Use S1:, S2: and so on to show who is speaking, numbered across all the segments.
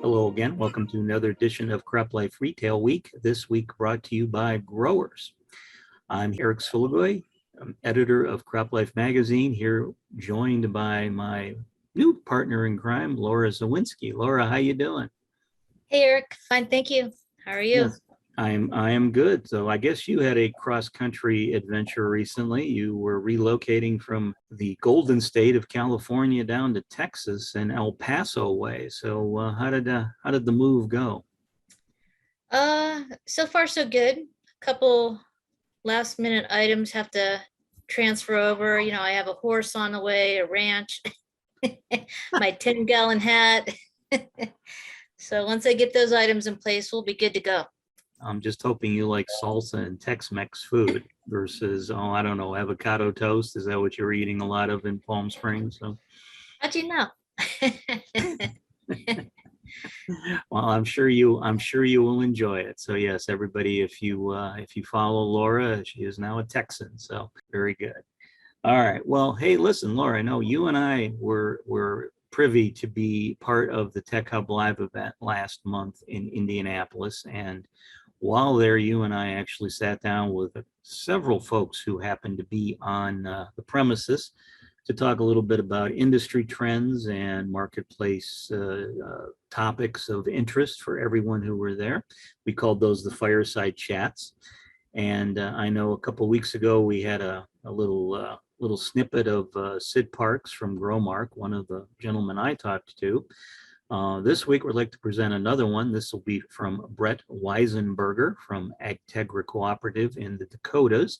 S1: Hello again. Welcome to another edition of CropLife Retail Week. This week brought to you by growers. I'm Eric Sfiligoj, editor of CropLife magazine, here joined by my new partner in crime, Lara Sowinski. Lara, how you doing?
S2: Hey Eric, fine, thank you. How are you?
S1: Yes, I am good. So I guess you had a cross-country adventure recently. You were relocating from the Golden State of California down to Texas and El Paso way. So how did the move go?
S2: So far so good. A couple last minute items have to transfer over. You know, I have a horse on the way, a ranch, my 10-gallon hat. So once I get those items in place, we'll be good to go.
S1: I'm just hoping you like salsa and Tex-Mex food versus, oh, I don't know, avocado toast. Is that what you're eating a lot of in Palm Springs? So,
S2: How'd you know?
S1: well, I'm sure you will enjoy it. So yes, everybody, if you follow Laura, she is now a Texan. So very good. All right. Well, hey, listen, Laura, I know you and I were privy to be part of the Tech Hub Live event last month in Indianapolis. And while there, you and I actually sat down with several folks who happened to be on the premises to talk a little bit about industry trends and marketplace topics of interest for everyone who were there. We called those the Fireside Chats. And I know a couple of weeks ago, we had a little snippet of Sid Parks from Growmark, one of the gentlemen I talked to. This week, we'd like to present another one. This will be from Brett Weisenberger from Agtegra Cooperative in the Dakotas.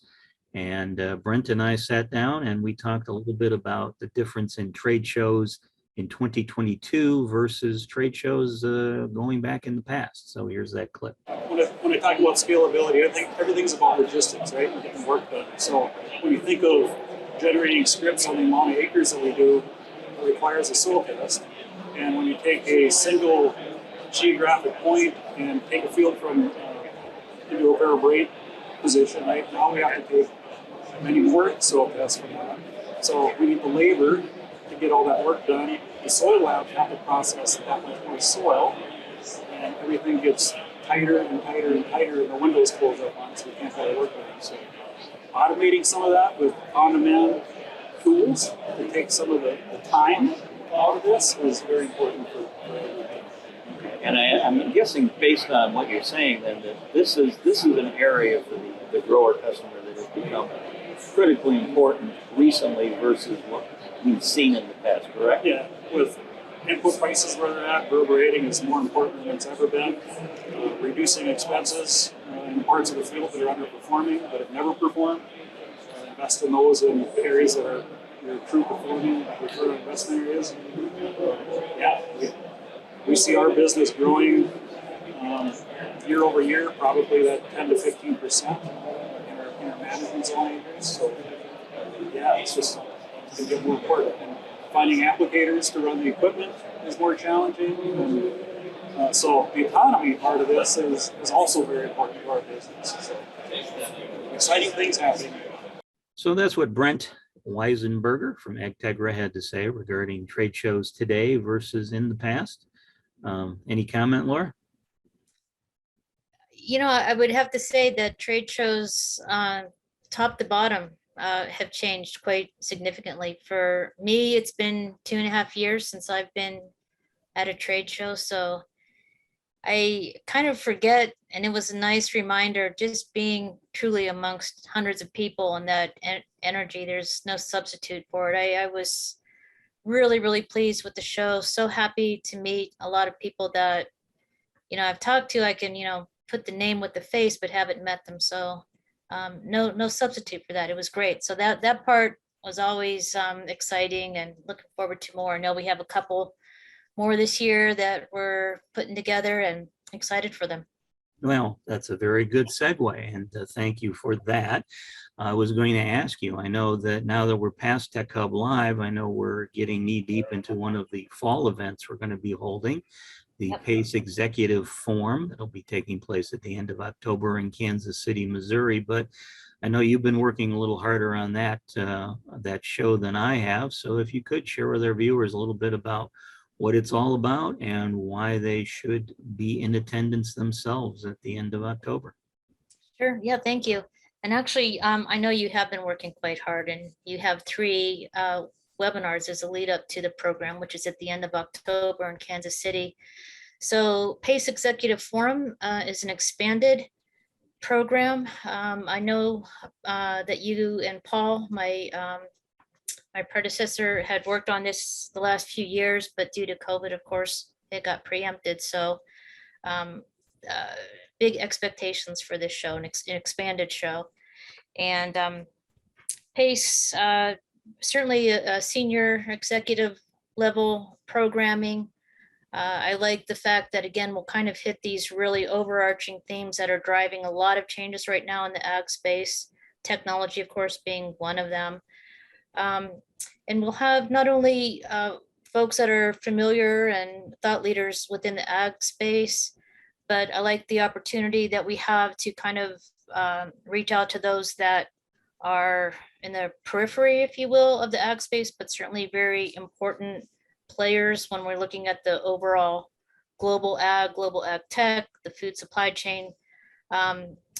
S1: And Brent and I sat down and we talked a little bit about the difference in trade shows in 2022 versus trade shows going back in the past. So here's that clip.
S3: When I talk about scalability, I think everything's about logistics, right? And getting work done. So when you think of generating scripts on the amount of acres that we do, it requires a soil test. And when you take a single geographic point and take a field from into a vertebrate position, right? Now we have to take many more soil tests from that. So we need the labor to get all that work done. The soil labs have to process that much more soil, and everything gets tighter and tighter and tighter, and the windows close up on it, so we can't get our work done. So automating some of that with on-demand tools to take some of the time out of this is very important for everybody.
S4: And I'm guessing, based on what you're saying, then that this is an area for the grower customer that has become critically important recently versus what we've seen in the past, correct?
S3: Yeah, with input prices where they're at, reverberating is more important than it's ever been. Reducing expenses in parts of the field that are underperforming, that have never performed. Invest in those in areas that are your true performing return on investment areas. We see our business growing year over year, probably that 10 to 15% in our management zone acres. So yeah, it's just going to get more important. And finding applicators to run the equipment is more challenging. And, so the economy part of this is also very important to our business. So exciting things happening.
S1: So that's what Brent Weisenberger from Agtegra had to say regarding trade shows today versus in the past. Any comment, Laura?
S2: You know, I would have to say that trade shows top to bottom have changed quite significantly. For me, it's been 2.5 years since I've been at a trade show. So I kind of forget, and it was a nice reminder, just being truly amongst hundreds of people and that energy, there's no substitute for it. I was really, really pleased with the show. So happy to meet a lot of people that, you know, I've talked to. I can, you know, put the name with the face, but haven't met them. So no substitute for that. It was great. So that part was always exciting and looking forward to more. I know we have a couple more this year that we're putting together and excited for them.
S1: Well, that's a very good segue, and thank you for that. I was going to ask you, I know that now that we're past Tech Hub Live, I know we're getting knee deep into one of the fall events we're going to be holding, the PACE Executive Forum. That'll be taking place at the end of October in Kansas City, Missouri. But I know you've been working a little harder on that show than I have. So if you could share with our viewers a little bit about what it's all about and why they should be in attendance themselves at the end of October.
S2: Sure. Yeah, thank you. And actually, I know you have been working quite hard, and you have 3 webinars as a lead up to the program, which is at the end of October in Kansas City. So PACE Executive Forum is an expanded program. I know that you and Paul, my predecessor, had worked on this the last few years, but due to COVID, of course, it got preempted. So um, big expectations for this show, an expanded show. And PACE, certainly a senior executive level programming. I like the fact that, again, we'll kind of hit these really overarching themes that are driving a lot of changes right now in the ag space, technology, of course, being one of them. And we'll have not only folks that are familiar and thought leaders within the ag space, but I like the opportunity that we have to kind of reach out to those that are in the periphery, if you will, of the ag space, but certainly very important players when we're looking at the overall global ag tech, the food supply chain.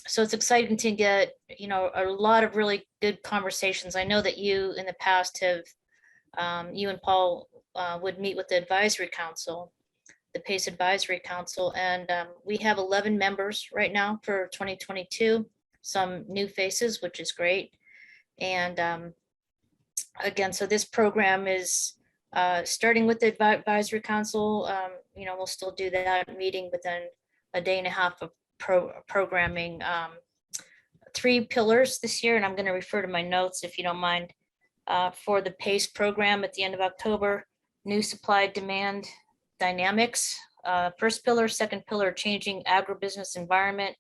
S2: So it's exciting to get, a lot of really good conversations. I know that you in the past have, you and Paul would meet with the advisory council, the PACE Advisory Council, and we have 11 members right now for 2022, some new faces, which is great. And again, so this program is starting with the advisory council. We'll still do that meeting within a day and a half of programming. 3 pillars this year, and I'm going to refer to my notes if you don't mind, for the PACE program at the end of October. New supply demand dynamics, first pillar, second pillar, changing agribusiness environment,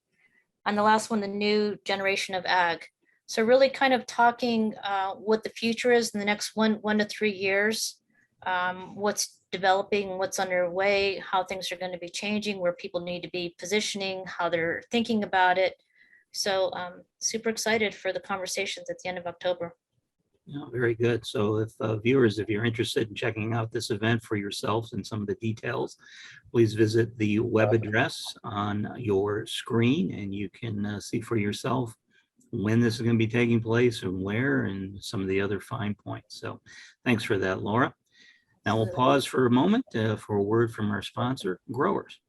S2: and the last one, the new generation of ag. So really kind of talking what the future is in the next 1 to 3 years, what's developing, what's underway, how things are going to be changing, where people need to be positioning, how they're thinking about it. So super excited for the conversations at the end of October.
S1: Yeah, very good. So if viewers, if you're interested in checking out this event for yourselves and some of the details, please visit the web address on your screen, and you can see for yourself when this is going to be taking place and where, and some of the other fine points. So thanks for that, Laura. Now we'll pause for a moment for a word from our sponsor, Growers.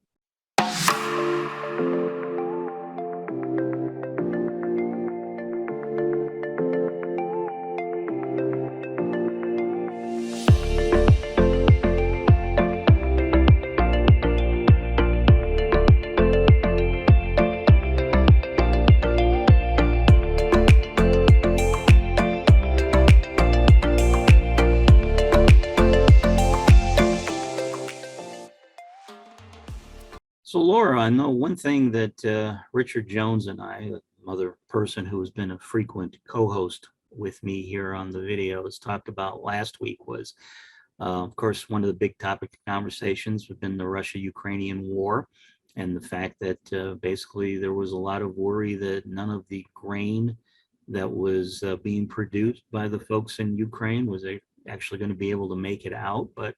S1: So Laura, I know one thing that Richard Jones and I, another person who has been a frequent co-host with me here on the videos, talked about last week was, of course, one of the big topic conversations have been the Russia-Ukrainian war, and the fact that basically there was a lot of worry that none of the grain that was being produced by the folks in Ukraine was actually going to be able to make it out. But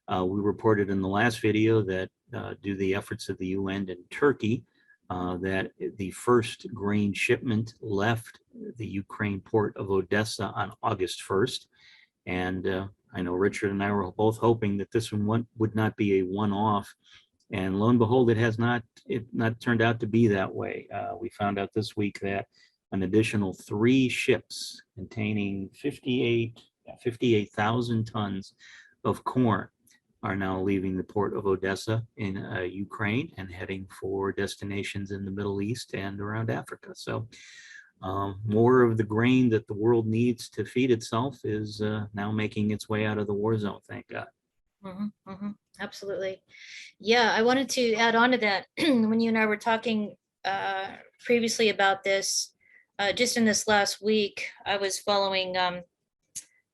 S1: we reported in the last video that due to the efforts of the UN and Turkey, that the first grain shipment left the Ukraine port of Odessa on August 1st. And I know Richard and I were both hoping that this one would not be a one-off. And lo and behold, it has not turned out to be that way. We found out this week that an additional 3 ships containing 58,000 tons of corn are now leaving the port of Odessa in Ukraine and heading for destinations in the Middle East and around Africa. So more of the grain that the world needs to feed itself is now making its way out of the war zone, thank God.
S2: Absolutely. Yeah, I wanted to add on to that. When you and I were talking previously about this, just in this last week, I was following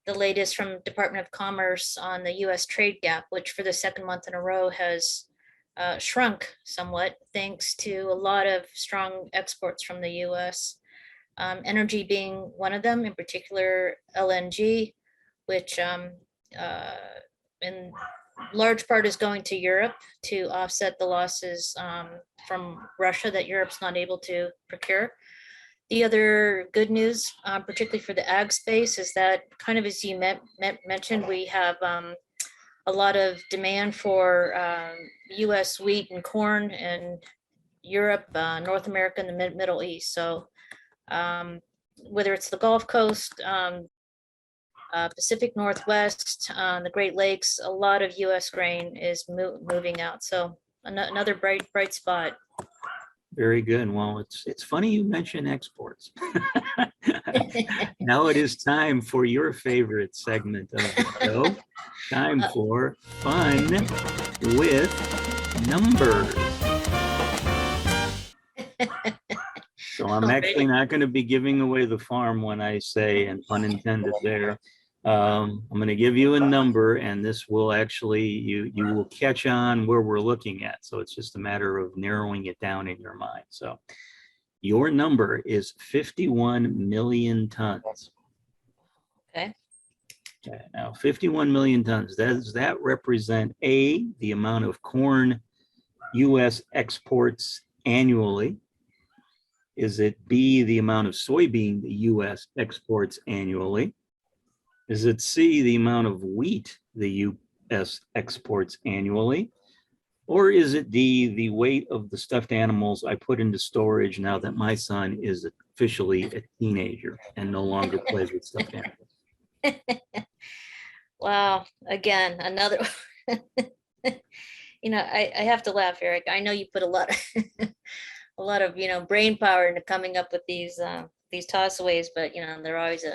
S2: the latest from Department of Commerce on the U.S. trade gap, which for the second month in a row has shrunk somewhat, thanks to a lot of strong exports from the U.S. Energy being one of them, in particular LNG, which in large part is going to Europe to offset the losses from Russia that Europe's not able to procure. The other good news, particularly for the ag space, is that kind of as you mentioned, we have a lot of demand for US wheat and corn in Europe, North America, and the Middle East. So whether it's the Gulf Coast, Pacific Northwest, the Great Lakes, a lot of US grain is moving out. So another bright spot.
S1: Very good. Well, it's funny you mention exports. Now it is time for your favorite segment of the show. Time for fun with numbers. So I'm actually not going to be giving away the farm when I say, and pun intended there. I'm going to give you a number, and this will actually, you will catch on where we're looking at. So it's just a matter of narrowing it down in your mind. So your number is 51 million tons.
S2: Okay.
S1: Okay, now 51 million tons. Does that represent A, the amount of corn U.S. exports annually? Is it B, the amount of soybean the U.S. exports annually? Is it C, the amount of wheat the U.S. exports annually? Or is it D, the weight of the stuffed animals I put into storage now that my son is officially a teenager and no longer plays with stuffed animals?
S2: Wow. Again, another, I have to laugh, Eric. I know you put a lot of, brain power into coming up with these tossaways, but they're always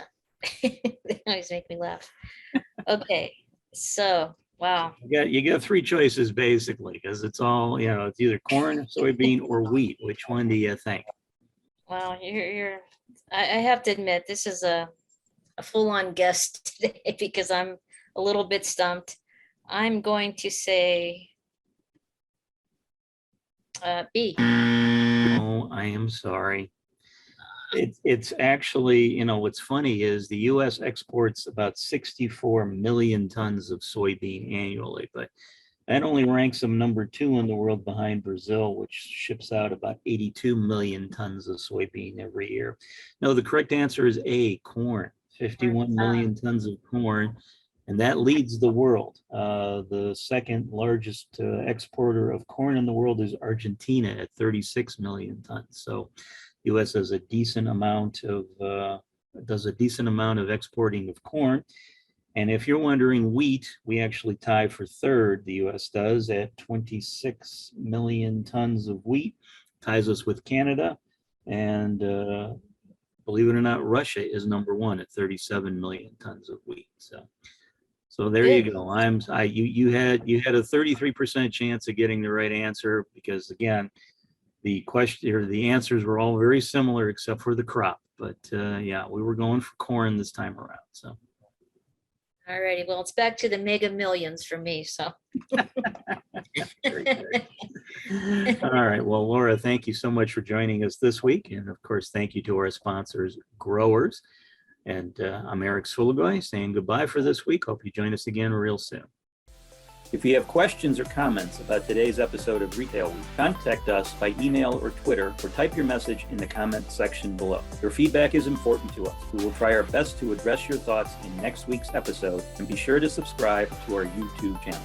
S2: they always make me laugh. Okay, so wow.
S1: You get three choices basically, because it's all, it's either corn, soybean, or wheat. Which one do you think?
S2: Wow, I have to admit, this is a full-on guess today because I'm a little bit stumped. I'm going to say B.
S1: Oh, I am sorry. It's actually, what's funny is the U.S. exports about 64 million tons of soybean annually, but that only ranks them number 2 in the world behind Brazil, which ships out about 82 million tons of soybean every year. No, the correct answer is A, corn, 51 million tons of corn, and that leads the world. The second largest exporter of corn in the world is Argentina at 36 million tons. So U.S. has a decent amount of, does a decent amount of exporting of corn. And if you're wondering wheat, we actually tie for third, the U.S. does, at 26 million tons of wheat, ties us with Canada. And believe it or not, Russia is number 1 at 37 million tons of wheat. So there you go. You had a 33% chance of getting the right answer because, again, the question or the answers were all very similar except for the crop. But yeah, we were going for corn this time around. So.
S2: All righty. Well, it's back to the mega millions for me. So.
S1: Very good. All right. Well, Laura, thank you so much for joining us this week. And of course, thank you to our sponsors, Growers. And I'm Eric Sfiligoj saying goodbye for this week. Hope you join us again real soon. If you have questions or comments about today's episode of Retail Week, contact us by email or Twitter, or type your message in the comment section below. Your feedback is important to us. We will try our best to address your thoughts in next week's episode, and be sure to subscribe to our YouTube channel.